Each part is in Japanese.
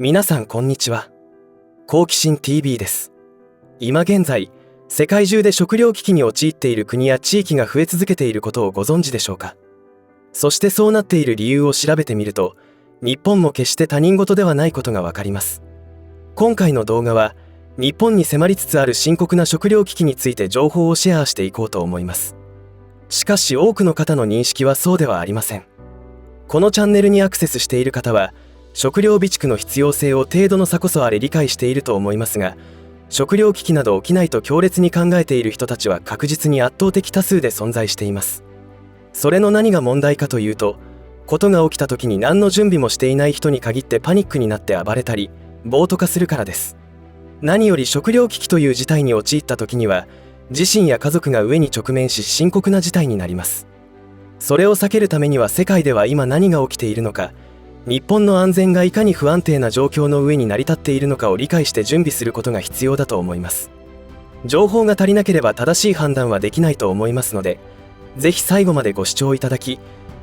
皆さんこんにちは。好奇心 TV です。今現在、世界中で食糧危機に陥っている国や地域が増え続けていることをご存知でしょうか。そしてそうなっている理由を調べてみると、日本も決して他人事ではないことがわかります。今回の動画は、日本に迫りつつある深刻な食糧危機について情報をシェアしていこうと思います。しかし多くの方の認識はそうではありません。このチャンネルにアクセスしている方は、食料備蓄の必要性を程度の差こそあれ理解していると思いますが、食料危機など起きないと強烈に考えている人たちは確実に圧倒的多数で存在しています。それの何が問題かというと、ことが起きた時に何の準備もしていない人に限ってパニックになって暴れたり、暴徒化するからです。何より食料危機という事態に陥った時には、自身や家族が飢えに直面し深刻な事態になります。それを避けるためには世界では今何が起きているのか、日本の安全がいかに不安定な状況の上に成り立っているのかを理解して準備することが必要だと思います。情報が足りなければ正しい判断はできないと思いますので、ぜひ最後までご視聴いただき、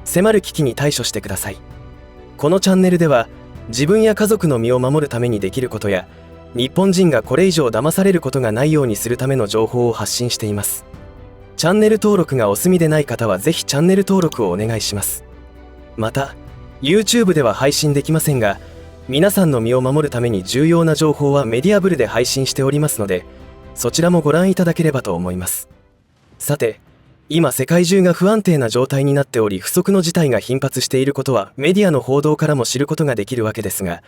迫る危機に対処してください。このチャンネルでは、自分や家族の身を守るためにできることや、日本人がこれ以上騙されることがないようにするための情報を発信しています。チャンネル登録がお済みでない方はぜひチャンネル登録をお願いします。また、YouTube では配信できませんが、皆さんの身を守るために重要な情報はメディアブルで配信しておりますので、そちらもご覧いただければと思います。さて、今世界中が不安定な状態になっており、不測の事態が頻発していることはメディアの報道からも知ることができるわけですが、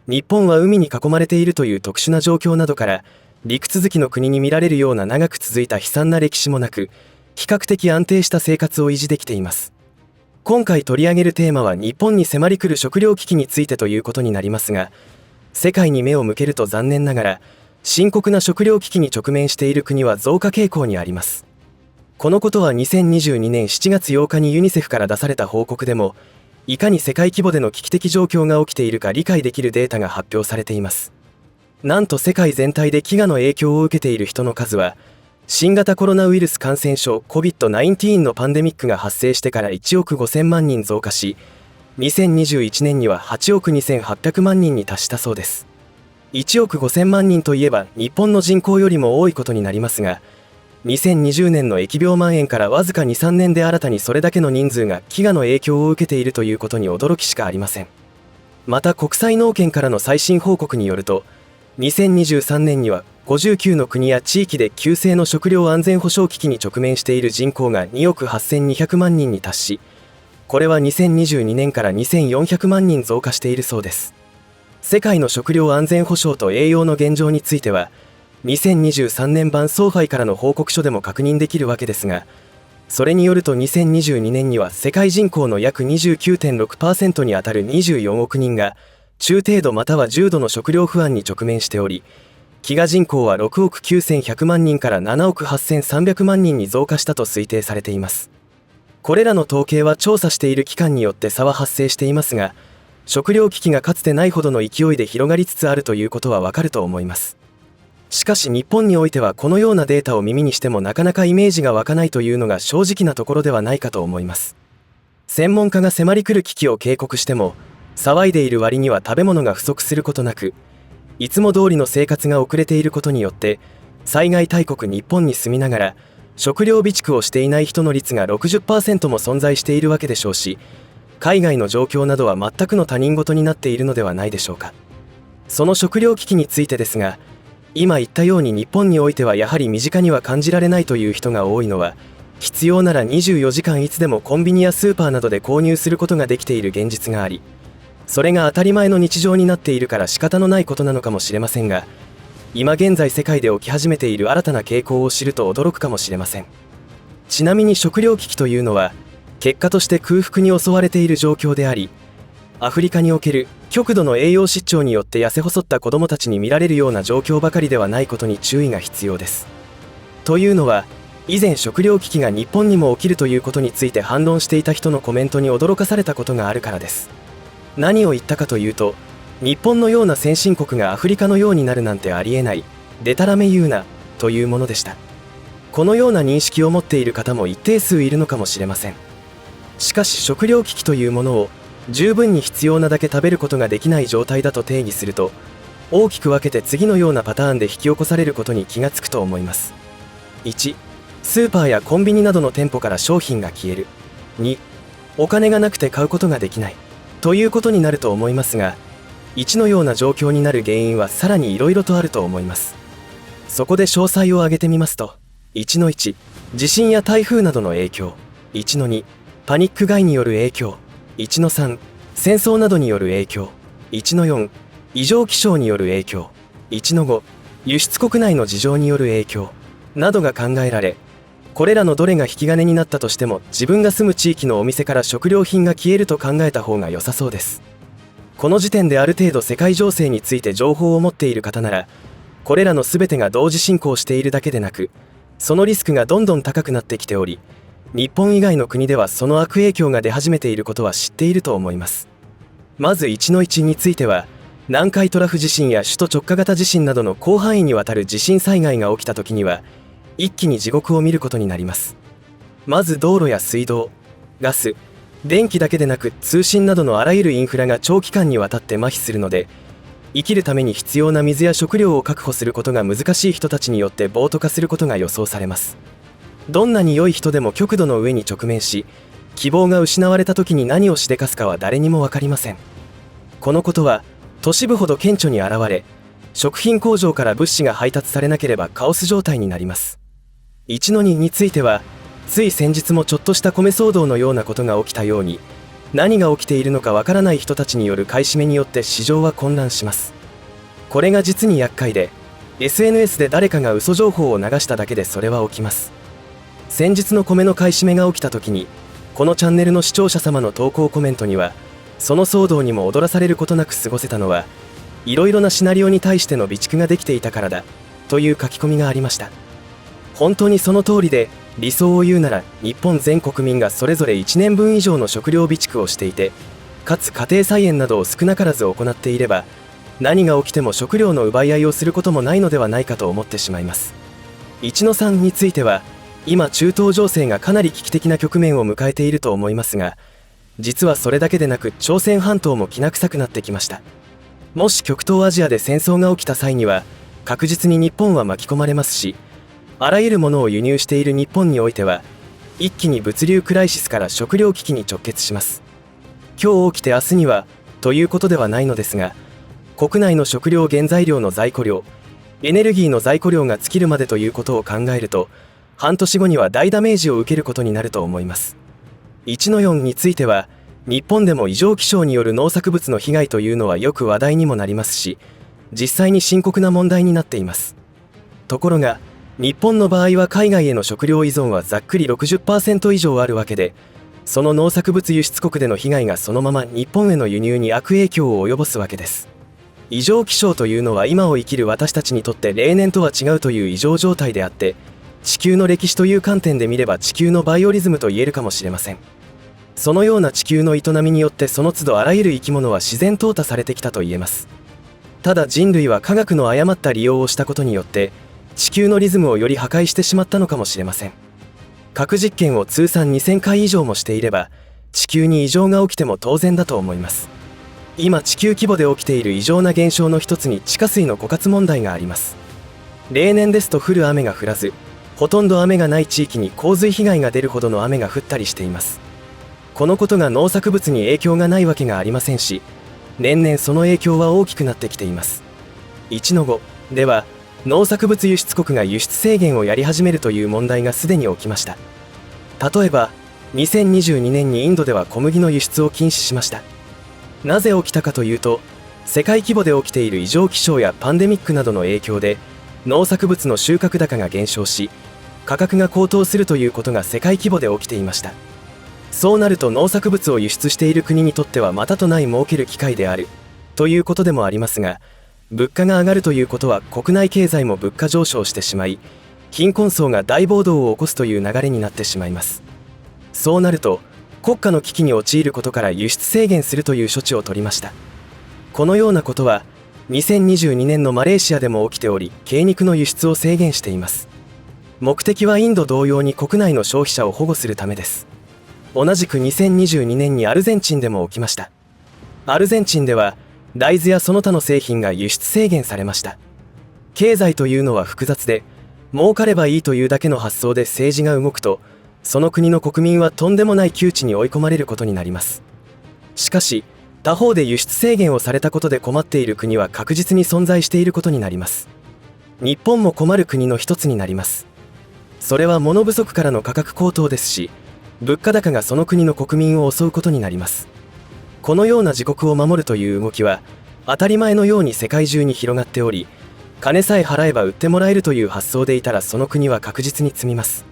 日本は海に囲まれているという特殊な状況などから、陸続きの国に見られるような長く続いた悲惨な歴史もなく、比較的安定した生活を維持できています。今回取り上げるテーマは日本に迫り来る食糧危機についてということになりますが、世界に目を向けると残念ながら、深刻な食糧危機に直面している国は増加傾向にあります。このことは2022年7月8日にユニセフから出された報告でも、いかに世界規模での危機的状況が起きているか理解できるデータが発表されています。なんと世界全体で飢餓の影響を受けている人の数は、新型コロナウイルス感染症 COVID-19 のパンデミックが発生してから1億5000万人増加し、2021年には8億2800万人に達したそうです。1億5000万人といえば日本の人口よりも多いことになりますが、2020年の疫病蔓延からわずか 2,3 年で新たにそれだけの人数が飢餓の影響を受けているということに驚きしかありません。また国際農研からの最新報告によると、2023年には59の国や地域で急性の食料安全保障危機に直面している人口が2億8200万人に達し、これは2022年から2400万人増加しているそうです。世界の食料安全保障と栄養の現状については、2023年版ソーファイからの報告書でも確認できるわけですが、それによると2022年には世界人口の約 29.6% にあたる24億人が中程度または重度の食料不安に直面しており、飢餓人口は6億9100万人から7億8300万人に増加したと推定されています。これらの統計は調査している機関によって差は発生していますが、食料危機がかつてないほどの勢いで広がりつつあるということはわかると思います。しかし日本においてはこのようなデータを耳にしてもなかなかイメージが湧かないというのが正直なところではないかと思います。専門家が迫り来る危機を警告しても、騒いでいる割には食べ物が不足することなく、いつも通りの生活が遅れていることによって、災害大国日本に住みながら食料備蓄をしていない人の率が 60% も存在しているわけでしょうし、海外の状況などは全くの他人事になっているのではないでしょうか。その食料危機についてですが、今言ったように日本においてはやはり身近には感じられないという人が多いのは、必要なら24時間いつでもコンビニやスーパーなどで購入することができている現実があり、それが当たり前の日常になっているから仕方のないことなのかもしれませんが、今現在世界で起き始めている新たな傾向を知ると驚くかもしれません。ちなみに食料危機というのは、結果として空腹に襲われている状況であり、アフリカにおける極度の栄養失調によって痩せ細った子どもたちに見られるような状況ばかりではないことに注意が必要です。というのは、以前食料危機が日本にも起きるということについて反論していた人のコメントに驚かされたことがあるからです。何を言ったかというと、日本のような先進国がアフリカのようになるなんてありえない、でたらめ言うな、というものでした。このような認識を持っている方も一定数いるのかもしれません。しかし食料危機というものを十分に必要なだけ食べることができない状態だと定義すると、大きく分けて次のようなパターンで引き起こされることに気がつくと思います。1、スーパーやコンビニなどの店舗から商品が消える。2、お金がなくて買うことができないということになると思いますが、1のような状況になる原因はさらにいろいろとあると思います。そこで詳細を挙げてみますと、1の1、地震や台風などの影響。1の2、パニック買いによる影響。1の3、戦争などによる影響。1の4、異常気象による影響。1の5、輸出国内の事情による影響などが考えられ、これらのどれが引き金になったとしても、自分が住む地域のお店から食料品が消えると考えた方が良さそうです。この時点である程度世界情勢について情報を持っている方なら、これらの全てが同時進行しているだけでなく、そのリスクがどんどん高くなってきており、日本以外の国ではその悪影響が出始めていることは知っていると思います。まず1の1については、南海トラフ地震や首都直下型地震などの広範囲にわたる地震災害が起きた時には、一気に地獄を見ることになります。まず道路や水道、ガス、電気だけでなく通信などのあらゆるインフラが長期間にわたって麻痺するので、生きるために必要な水や食料を確保することが難しい人たちによって暴徒化することが予想されます。どんなに良い人でも極度の上に直面し、希望が失われた時に何をしでかすかは誰にも分かりません。このことは都市部ほど顕著に現れ、食品工場から物資が配達されなければカオス状態になります。1の2については、つい先日もちょっとした米騒動のようなことが起きたように、何が起きているのかわからない人たちによる買い占めによって市場は混乱します。これが実に厄介で、SNS で誰かが嘘情報を流しただけでそれは起きます。先日の米の買い占めが起きた時に、このチャンネルの視聴者様の投稿コメントには、その騒動にも踊らされることなく過ごせたのは、いろいろなシナリオに対しての備蓄ができていたからだという書き込みがありました。本当にその通りで、理想を言うなら日本全国民がそれぞれ1年分以上の食料備蓄をしていて、かつ家庭菜園などを少なからず行っていれば、何が起きても食料の奪い合いをすることもないのではないかと思ってしまいます。1の3については、今中東情勢がかなり危機的な局面を迎えていると思いますが、実はそれだけでなく朝鮮半島もきな臭くなってきました。もし極東アジアで戦争が起きた際には、確実に日本は巻き込まれますし、あらゆるものを輸入している日本においては、一気に物流クライシスから食料危機に直結します。今日起きて明日にはということではないのですが、国内の食料原材料の在庫量、エネルギーの在庫量が尽きるまでということを考えると、半年後には大ダメージを受けることになると思います。1の4については、日本でも異常気象による農作物の被害というのはよく話題にもなりますし、実際に深刻な問題になっています。ところが、日本の場合は海外への食料依存はざっくり 60% 以上あるわけで、その農作物輸出国での被害がそのまま日本への輸入に悪影響を及ぼすわけです。異常気象というのは今を生きる私たちにとって例年とは違うという異常状態であって、地球の歴史という観点で見れば地球のバイオリズムと言えるかもしれません。そのような地球の営みによってその都度あらゆる生き物は自然淘汰されてきたと言えます。ただ人類は科学の誤った利用をしたことによって地球のリズムをより破壊してしまったのかもしれません。核実験を通算2000回以上もしていれば地球に異常が起きても当然だと思います。今地球規模で起きている異常な現象の一つに地下水の枯渇問題があります。例年ですと降る雨が降らず、ほとんど雨がない地域に洪水被害が出るほどの雨が降ったりしています。このことが農作物に影響がないわけがありませんし、年々その影響は大きくなってきています。1の5では、農作物輸出国が輸出制限をやり始めるという問題がすでに起きました。例えば、2022年にインドでは小麦の輸出を禁止しました。なぜ起きたかというと、世界規模で起きている異常気象やパンデミックなどの影響で、農作物の収穫高が減少し、価格が高騰するということが世界規模で起きていました。そうなると農作物を輸出している国にとってはまたとない儲ける機会であるということでもありますが、物価が上がるということは国内経済も物価上昇してしまい、貧困層が大暴動を起こすという流れになってしまいます。そうなると国家の危機に陥ることから輸出制限するという処置を取りました。このようなことは2022年のマレーシアでも起きており、鶏肉の輸出を制限しています。目的はインド同様に国内の消費者を保護するためです。同じく2022年にアルゼンチンでも起きました。アルゼンチンでは大豆やその他の製品が輸出制限されました。経済というのは複雑で、儲かればいいというだけの発想で政治が動くと、その国の国民はとんでもない窮地に追い込まれることになります。しかし他方で輸出制限をされたことで困っている国は確実に存在していることになります。日本も困る国の一つになります。それは物不足からの価格高騰ですし、物価高がその国の国民を襲うことになります。このような自国を守るという動きは当たり前のように世界中に広がっており、金さえ払えば売ってもらえるという発想でいたらその国は確実に積みます。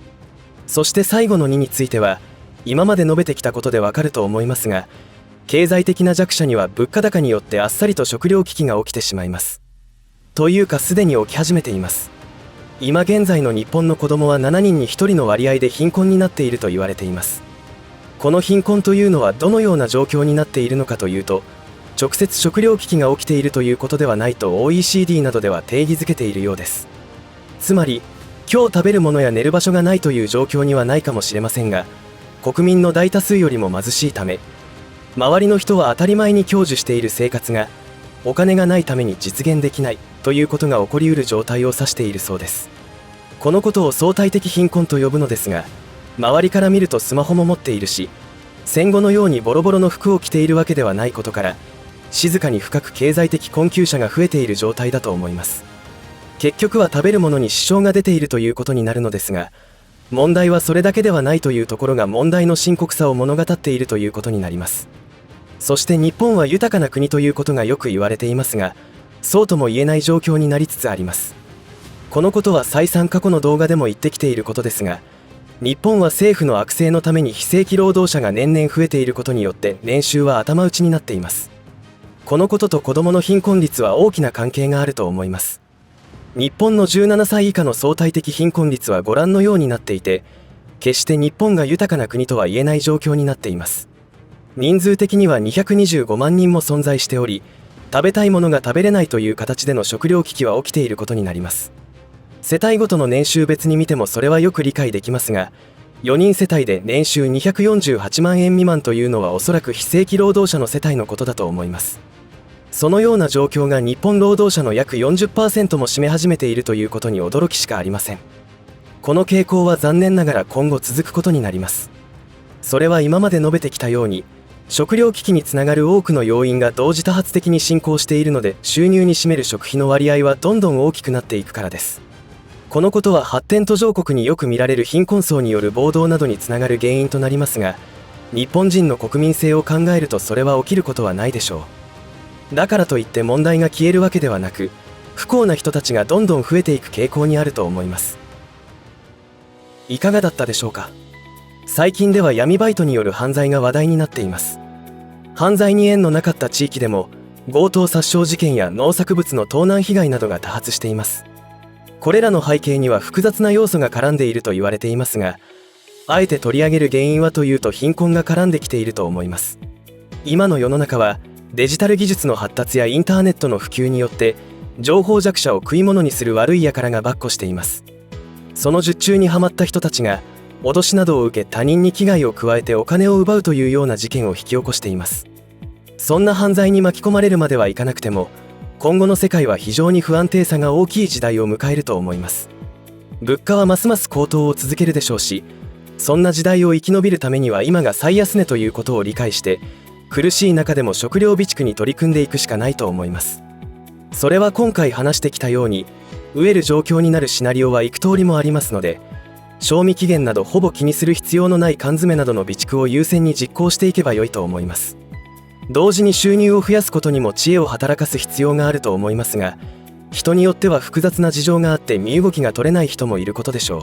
そして最後の2については今まで述べてきたことでわかると思いますが、経済的な弱者には物価高によってあっさりと食糧危機が起きてしまいます。というかすでに起き始めています。今現在の日本の子供は7人に1人の割合で貧困になっていると言われています。この貧困というのはどのような状況になっているのかというと、直接食糧危機が起きているということではないと OECD などでは定義づけているようです。つまり今日食べるものや寝る場所がないという状況にはないかもしれませんが、国民の大多数よりも貧しいため、周りの人は当たり前に享受している生活がお金がないために実現できないということが起こりうる状態を指しているそうです。このことを相対的貧困と呼ぶのですが、周りから見るとスマホも持っているし、戦後のようにボロボロの服を着ているわけではないことから、静かに深く経済的困窮者が増えている状態だと思います。結局は食べるものに支障が出ているということになるのですが、問題はそれだけではないというところが問題の深刻さを物語っているということになります。そして日本は豊かな国ということがよく言われていますが、そうとも言えない状況になりつつあります。このことは再三過去の動画でも言ってきていることですが、日本は政府の悪政のために非正規労働者が年々増えていることによって年収は頭打ちになっています。このことと子どもの貧困率は大きな関係があると思います。日本の17歳以下の相対的貧困率はご覧のようになっていて、決して日本が豊かな国とは言えない状況になっています。人数的には225万人も存在しており、食べたいものが食べれないという形での食糧危機は起きていることになります。世帯ごとの年収別に見てもそれはよく理解できますが、4人世帯で年収248万円未満というのはおそらく非正規労働者の世帯のことだと思います。そのような状況が日本労働者の約 40% も占め始めているということに驚きしかありません。この傾向は残念ながら今後続くことになります。それは今まで述べてきたように、食糧危機につながる多くの要因が同時多発的に進行しているので、収入に占める食費の割合はどんどん大きくなっていくからです。このことは発展途上国によく見られる貧困層による暴動などにつながる原因となりますが、日本人の国民性を考えるとそれは起きることはないでしょう。だからといって問題が消えるわけではなく、不幸な人たちがどんどん増えていく傾向にあると思います。いかがだったでしょうか。最近では闇バイトによる犯罪が話題になっています。犯罪に縁のなかった地域でも強盗殺傷事件や農作物の盗難被害などが多発しています。これらの背景には複雑な要素が絡んでいると言われていますが、あえて取り上げる原因はというと貧困が絡んできていると思います。今の世の中はデジタル技術の発達やインターネットの普及によって情報弱者を食い物にする悪い輩が跋扈しています。その術中にはまった人たちが脅しなどを受け他人に危害を加えてお金を奪うというような事件を引き起こしています。そんな犯罪に巻き込まれるまではいかなくても、今後の世界は非常に不安定さが大きい時代を迎えると思います。物価はますます高騰を続けるでしょうし、そんな時代を生き延びるためには今が最安値ということを理解して、苦しい中でも食料備蓄に取り組んでいくしかないと思います。それは今回話してきたように、飢える状況になるシナリオは幾通りもありますので、賞味期限などほぼ気にする必要のない缶詰などの備蓄を優先に実行していけばよいと思います。同時に収入を増やすことにも知恵を働かす必要があると思いますが、人によっては複雑な事情があって身動きが取れない人もいることでしょう。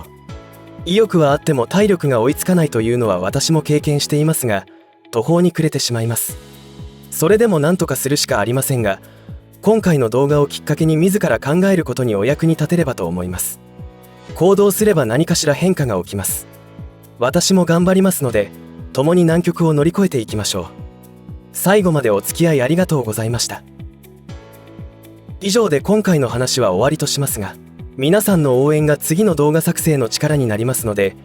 意欲はあっても体力が追いつかないというのは私も経験していますが、途方に暮れてしまいます。それでも何とかするしかありませんが、今回の動画をきっかけに自ら考えることにお役に立てればと思います。行動すれば何かしら変化が起きます。私も頑張りますので、共に難局を乗り越えていきましょう。最後までお付き合いありがとうございました。以上で今回の話は終わりとしますが、皆さんの応援が次の動画作成の力になりますので、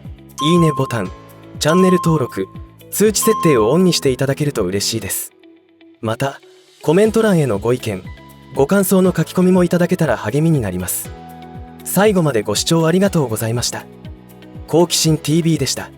いいねボタン、チャンネル登録、通知設定をオンにしていただけると嬉しいです。またコメント欄へのご意見ご感想の書き込みもいただけたら励みになります。最後までご視聴ありがとうございました。好奇心 TV でした。